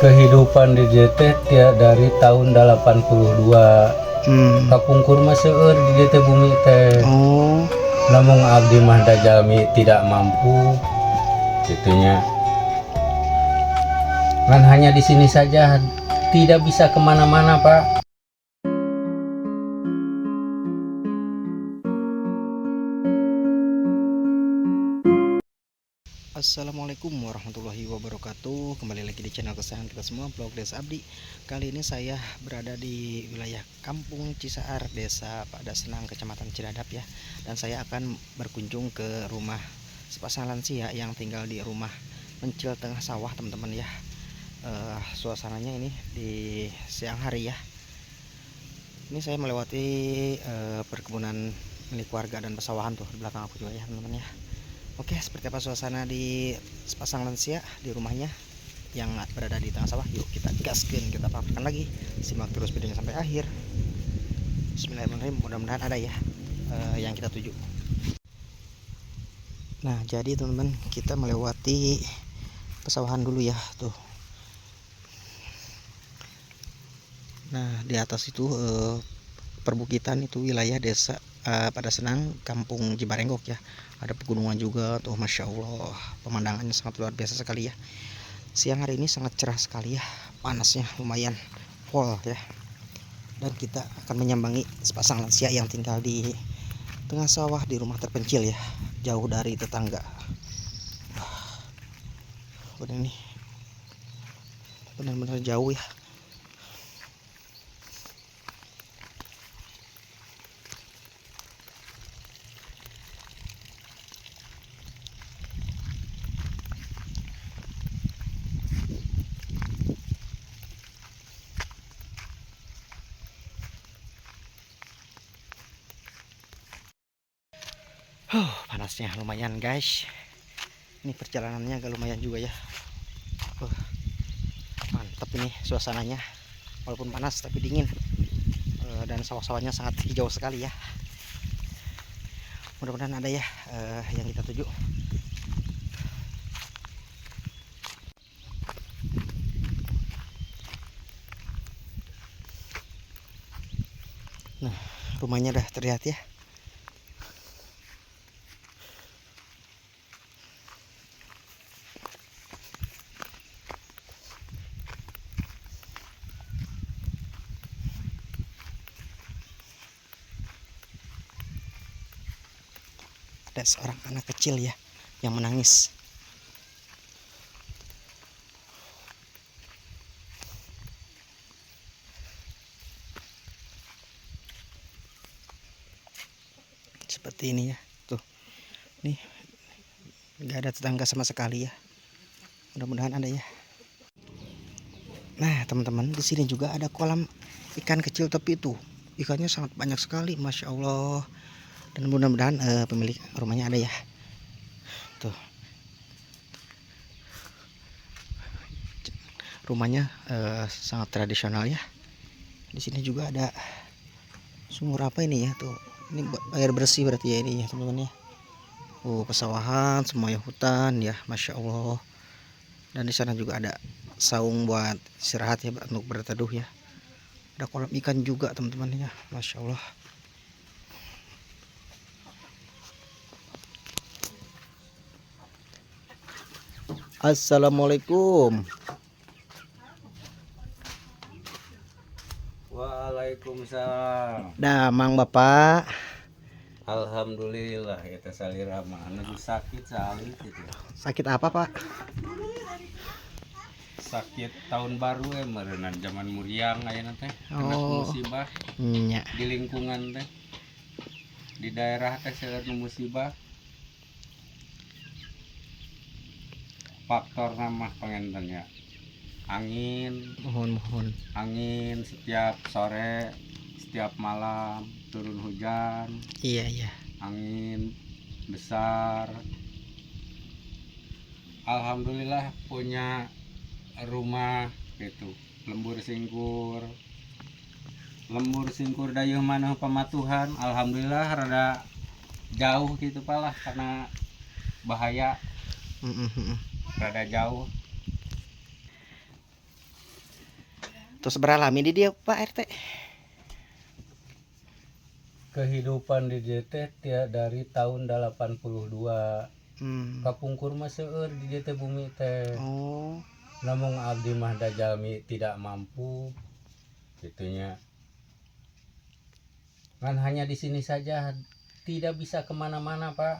kehidupan di DT dari tahun 82. Kapungkur mah seueur di DT bumi teh. Oh, Namun abdi mah da jalmi tidak mampu gitunya. Kan hanya di sini saja, tidak bisa kemana-mana Pak. Assalamualaikum warahmatullahi wabarakatuh. Kembali lagi di channel kesayangan kita semua, Vlog Desa Abdi. Kali ini saya berada di wilayah Kampung Cisaar, Desa Padasenang, Kecamatan Ciladap ya. Dan saya akan berkunjung ke rumah sepasang lansia yang tinggal di rumah pencil tengah sawah, teman-teman ya. Suasananya ini di siang hari ya. Ini saya melewati perkebunan milik warga dan pesawahan tuh di belakang aku juga ya, teman-teman ya. Oke, seperti apa suasana di sepasang lansia di rumahnya yang berada di tengah sawah? Yuk kita gaskan, kita paparkan lagi. Simak terus videonya sampai akhir. Bismillahirrahmanirrahim. Mudah-mudahan ada ya yang kita tuju. Nah, jadi teman-teman, kita melewati pesawahan dulu ya tuh. Nah, di atas itu perbukitan, itu wilayah desa Padasenang, Kampung Cibarenggok ya. Ada pegunungan juga tuh, Masya Allah, pemandangannya sangat luar biasa sekali ya. Siang hari ini sangat cerah sekali ya, panasnya lumayan full ya. Dan kita akan menyambangi sepasang lansia yang tinggal di tengah sawah di rumah terpencil ya, jauh dari tetangga. Ini benar-benar jauh ya. Panasnya lumayan guys. Ini perjalanannya agak lumayan juga ya. Mantap ini suasananya, walaupun panas tapi dingin. Dan sawah-sawahnya sangat hijau sekali ya. Mudah-mudahan ada ya yang kita tuju. Nah, rumahnya udah terlihat ya. Ada seorang anak kecil ya yang menangis. Seperti ini ya, tuh. Nih, nggak ada tetangga sama sekali ya. Mudah-mudahan ada ya. Nah, teman-teman, di sini juga ada kolam ikan kecil, tapi itu ikannya sangat banyak sekali, Masya Allah. Dan mudah-mudahan pemilik rumahnya ada ya. Tuh, rumahnya sangat tradisional ya. Di sini juga ada sumur apa ini ya, tuh. Ini air bersih berarti ya ini ya, teman-teman ya. Pesawahan, semuanya hutan ya, Masya Allah. Dan di sana juga ada saung buat istirahat ya, untuk berteduh ya. Ada kolam ikan juga, teman-teman ya, Masya Allah. Assalamualaikum. Waalaikumsalam. Damang Bapak. Alhamdulillah ya salira mah anu sakit salit gitu. Sakit apa Pak? Sakit tahun baru meureunnan zaman muriang ayeuna teh. Kena musibah Nya. di lingkungan teh. Di daerah teh seueur musibah. Faktor nama pengentennya angin, Mohon. angin setiap sore, setiap malam turun hujan, Iya. angin besar. Alhamdulillah punya rumah gitu, lembur singkur dayeuh maneh pamatuhan. Alhamdulillah rada jauh gitu palah karena bahaya. Rada jauh. Terus beralami di dia Pak RT. Kehidupan di DT dari tahun 82. Kapungkur mah seueur di DT bumi teh. Oh. Namun abdi mah da jalmi tidak mampu gitunya. Kan hanya di sini saja, tidak bisa kemana-mana Pak.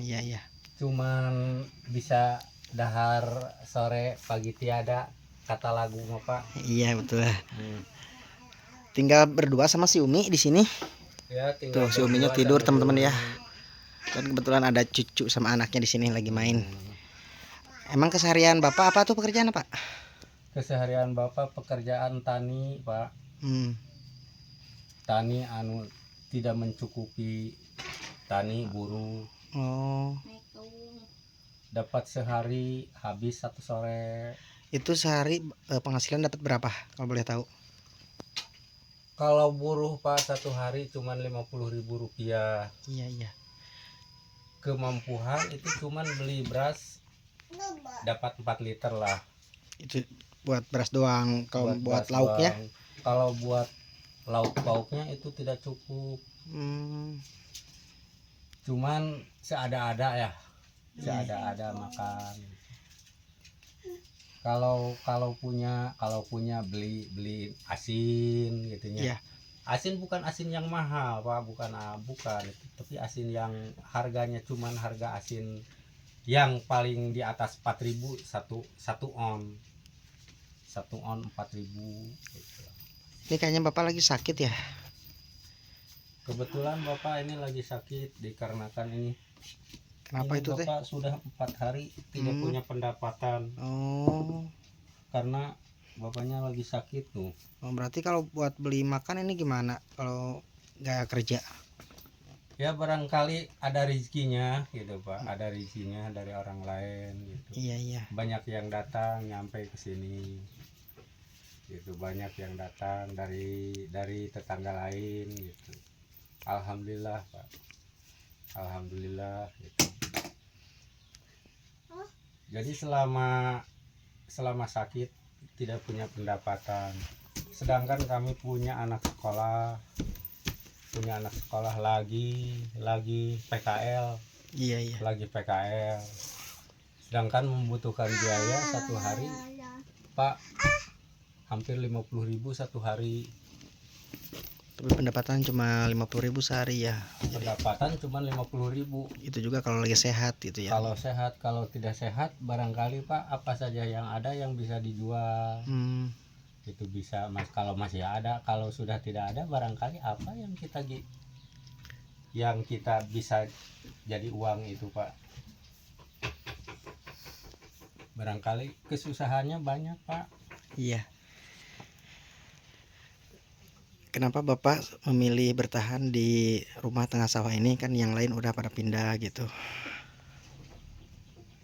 Iya ya. Cuman bisa dahar sore pagi tiada, kata lagu mah Pak. Iya betul. Tinggal berdua sama si Umi di sini. Ya, Tuh si Uminya tidur teman-teman ya. Dan kebetulan ada cucu sama anaknya di sini lagi main. Emang keseharian Bapak apa tuh pekerjaan Pak? Keseharian Bapak pekerjaan tani Pak. Tani anu tidak mencukupi, tani buruh. Oh. Dapat sehari habis satu sore. Itu sehari penghasilan dapat berapa kalau boleh tahu? Kalau buruh Pak satu hari cuman 50.000 rupiah. Iya. Kemampuan itu cuman beli beras dapat 4 liter lah. Itu buat beras doang. Kalau buat beras lauknya? doang. Kalau buat lauk pauknya itu tidak cukup. Cuman seada-ada ya, seada-ada makan. Kalau punya beli asin gitunya. Asin bukan asin yang mahal Pak, bukan, tapi asin yang harganya cuman harga asin yang paling di atas 4.000 satu on 4.000 gitu. Ini kayaknya Bapak lagi sakit ya? Kebetulan Bapak ini lagi sakit dikarenakan ini. Kenapa ini itu teh? Bapak sudah 4 hari tidak punya pendapatan. Oh. Karena Bapaknya lagi sakit tuh. Oh, berarti kalau buat beli makan ini gimana kalau nggak kerja? Ya barangkali ada rezekinya gitu Pak, ada rezekinya dari orang lain gitu. Iya. Banyak yang datang nyampe ke sini. Gitu, banyak yang datang dari tetangga lain gitu. Alhamdulillah Pak. Alhamdulillah gitu. Jadi selama sakit tidak punya pendapatan. Sedangkan kami punya anak sekolah lagi PKL. Iya. Lagi PKL. Sedangkan membutuhkan biaya satu hari Pak hampir 50.000 satu hari. Tapi pendapatan cuma 50.000 sehari ya. Pendapatan cuma 50.000. Itu juga kalau lagi sehat gitu ya. Kalau sehat, kalau tidak sehat barangkali Pak apa saja yang ada yang bisa dijual. Itu bisa kalau masih ada, kalau sudah tidak ada barangkali apa yang kita bisa jadi uang itu Pak. Barangkali kesusahannya banyak Pak. Iya. Kenapa Bapak memilih bertahan di rumah tengah sawah ini, kan yang lain udah pada pindah gitu?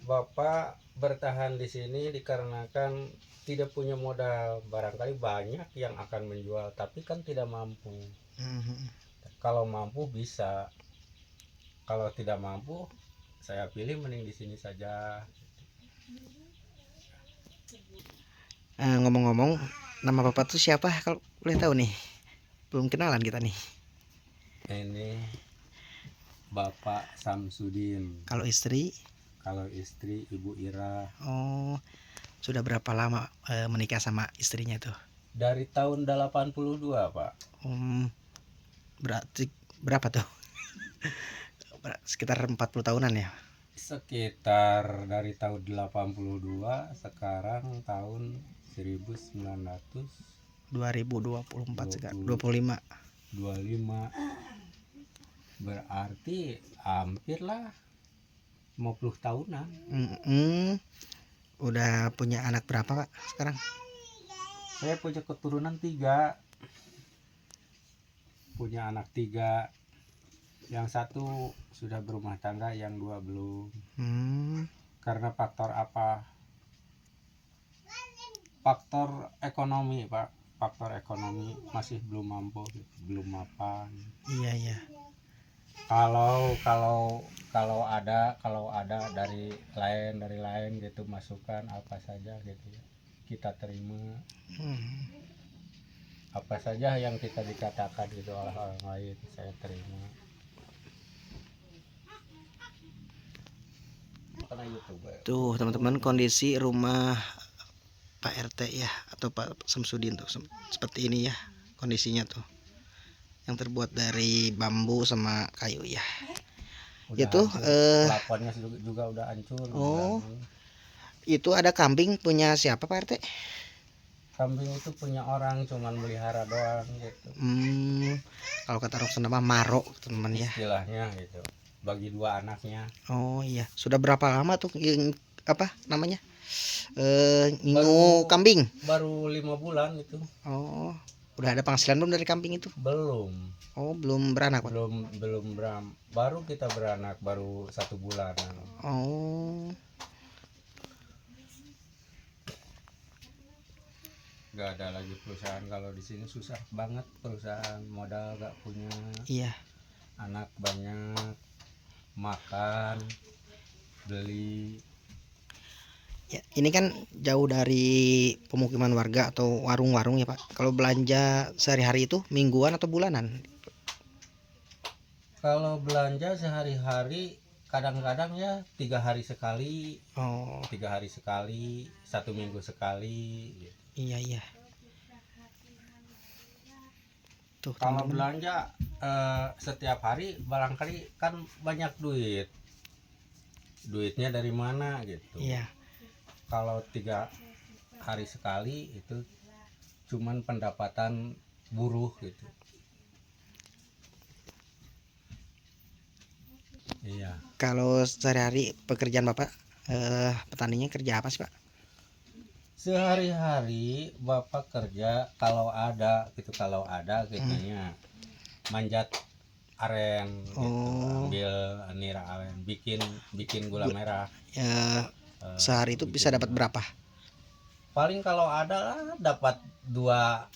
Bapak bertahan di sini dikarenakan tidak punya modal. Barangkali banyak yang akan menjual tapi kan tidak mampu. Kalau mampu bisa. Kalau tidak mampu saya pilih mending di sini saja. Ngomong-ngomong, nama Bapak tuh siapa kalau boleh tahu nih? Belum kenalan kita nih. Ini Bapak Samsudin. Kalau istri? Kalau istri Ibu Ira. Oh, sudah berapa lama menikah sama istrinya tuh? Dari tahun 82 Pak. Berarti berapa tuh? Sekitar 40 tahunan ya? Sekitar dari tahun 82 sekarang tahun 1900 2024 sekarang 25 berarti hampir lah 50 tahunan. Udah punya anak berapa Pak sekarang? Saya punya keturunan 3, punya anak 3, yang satu sudah berumah tangga, yang 2 belum. Karena faktor apa? Faktor ekonomi Pak. Faktor ekonomi masih belum mampu, belum mapan. Iya. Kalau ada dari lain gitu masukan apa saja gitu ya, kita terima. apa saja yang kita dikatakan gitu oleh orang lain saya terima. Karena YouTuber. Tuh teman-teman kondisi rumah Pak RT ya atau Pak Samsudin tuh seperti ini ya kondisinya tuh, yang terbuat dari bambu sama kayu ya. Udah Itu pelakonnya juga udah hancur. Oh, itu ada kambing punya siapa Pak RT? Kambing itu punya orang, cuman melihara doang gitu. Kalau kata orang Sunda mah maro teman ya. Istilahnya gitu. Bagi 2 anaknya. Oh iya, sudah berapa lama tuh apa namanya? Ngingu kambing? Baru 5 bulan itu. Oh, udah ada penghasilan belum dari kambing itu? Belum. Oh, belum beranak Pak? Belum baru kita beranak baru 1 bulan. Oh. Gak ada lagi perusahaan, kalau di sini susah banget perusahaan, modal gak punya. Iya. Anak banyak, makan, beli. Ya, ini kan jauh dari pemukiman warga atau warung-warung ya Pak. Kalau belanja sehari-hari itu mingguan atau bulanan? Kalau belanja sehari-hari kadang-kadang ya 3 hari sekali. Oh. 3 hari sekali, 1 minggu sekali gitu. Iya. Tuh, kalau belanja setiap hari barangkali kan banyak duitnya dari mana gitu. Iya. Kalau 3 hari sekali itu cuman pendapatan buruh gitu. Iya. Kalau sehari-hari pekerjaan Bapak petaninya kerja apa sih Pak? Sehari-hari Bapak kerja kalau ada gitunya manjat aren gitu, ambil nira aren, bikin gula merah. Ya, sehari itu bisa dapat berapa? Paling kalau ada lah dapat 2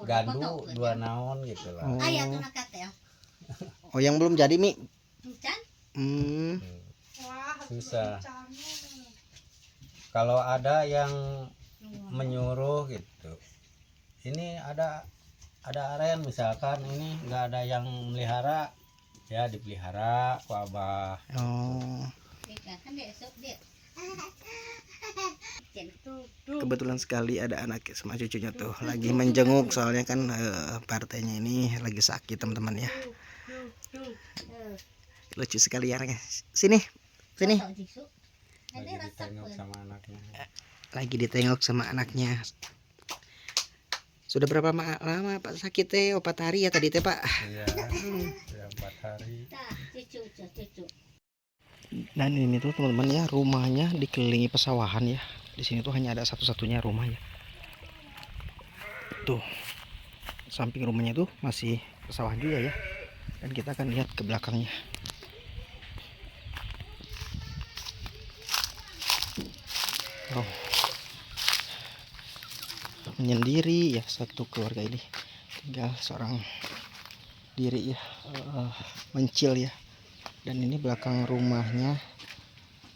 gandu, 2 naon gitu lah. Oh, yang belum jadi Mi? Susah. Kalau ada yang menyuruh gitu, ini ada aren misalkan, ini nggak ada yang melihara ya dipelihara ku abah. Oh. Kebetulan sekali ada anak sama cucunya tuh lagi menjenguk, soalnya kan partainya ini lagi sakit teman-teman ya. Lucu sekali ya orangnya. Sini. Lagi ditengok sama anaknya. Lagi ditengok sama anaknya. Sudah berapa lama Pak sakit teh? 4 hari ya tadi teh Pak? Iya, sudah 4 hari. Dan ini tuh teman-teman ya, rumahnya dikelilingi pesawahan ya. Di sini tuh hanya ada satu-satunya rumah ya. Tuh, samping rumahnya tuh masih pesawahan juga ya. Dan kita akan lihat ke belakangnya. Oh, menyendiri ya satu keluarga ini, tinggal seorang diri ya, mencil ya. Dan ini belakang rumahnya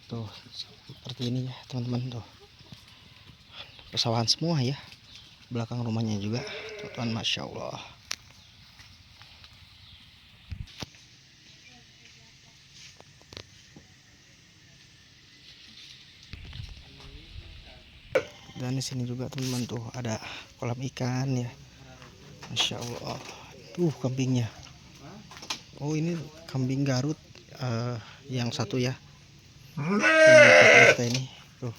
tuh seperti ini ya teman-teman, tuh pesawahan semua ya belakang rumahnya juga tuh, tuhan, masya Allah. Dan di sini juga teman-teman tuh ada kolam ikan ya, masya Allah. Tuh kambingnya, oh ini kambing Garut yang satu ya, ini tuh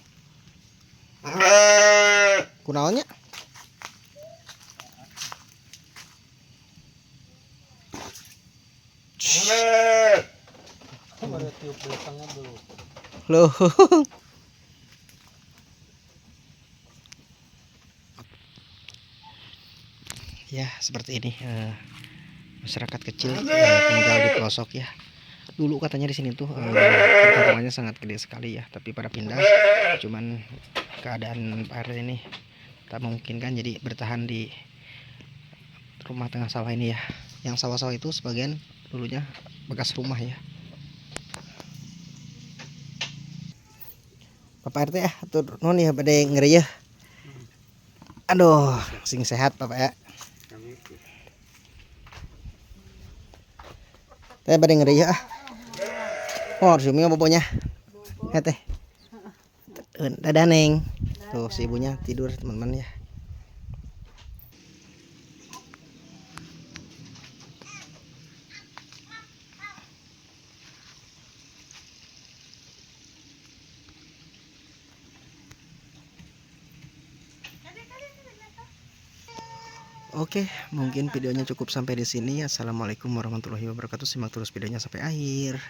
kunaonnya. Loh. Ya seperti ini masyarakat kecil tinggal di pelosok ya. Dulu katanya di sini tuh perkampungannya sangat gede sekali ya, tapi pada pindah. Cuman keadaan Pak RT ini tak mungkin kan, jadi bertahan di rumah tengah sawah ini ya. Yang sawah-sawah itu sebagian dulunya bekas rumah ya. Bapak RT ya, atur nuhun ya pada ngeri ya. Aduh, sing sehat Bapak ya. Teh pada ngeri ya. Oh, sumi bobonya. Teh. Dadah Neng. Tuh si ibunya tidur teman-teman ya. Oke, mungkin videonya cukup sampai di sini. Assalamualaikum warahmatullahi wabarakatuh. Simak terus videonya sampai akhir.